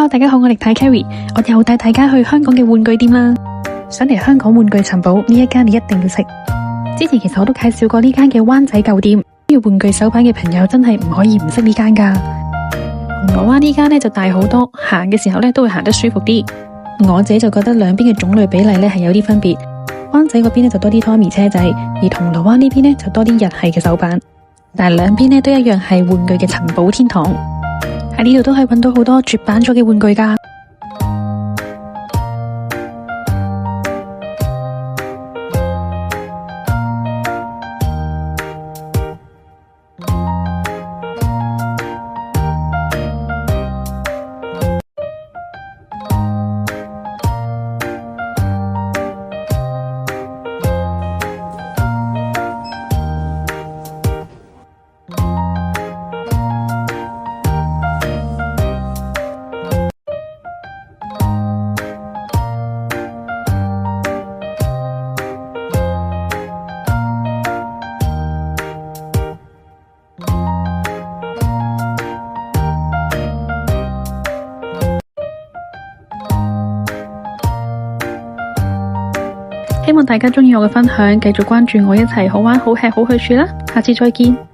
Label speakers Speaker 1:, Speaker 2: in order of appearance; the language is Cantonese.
Speaker 1: Hello， 大家好，我係太 Carrie， 我又帶大家去香港嘅玩具店啦。想嚟香港玩具尋寶呢一間你一定要識。之前其實我都介紹過呢間嘅灣仔舊店，要玩具手辦嘅朋友真係唔可以唔識呢間噶。銅鑼灣呢間呢就大好多，行嘅時候呢都會行得舒服啲。我自己就覺得兩邊嘅種類比例呢係有啲分別，灣仔嗰邊呢就多啲 Tommy 車仔，而銅鑼灣呢邊呢就多啲日系嘅手辦。但係兩邊呢都一樣係玩具嘅尋寶天堂，喺呢度都可以揾到好多絕版咗嘅玩具噶。希望大家鍾意我嘅分享，繼續關注我，一齊好玩好吃好去處啦！下次再見。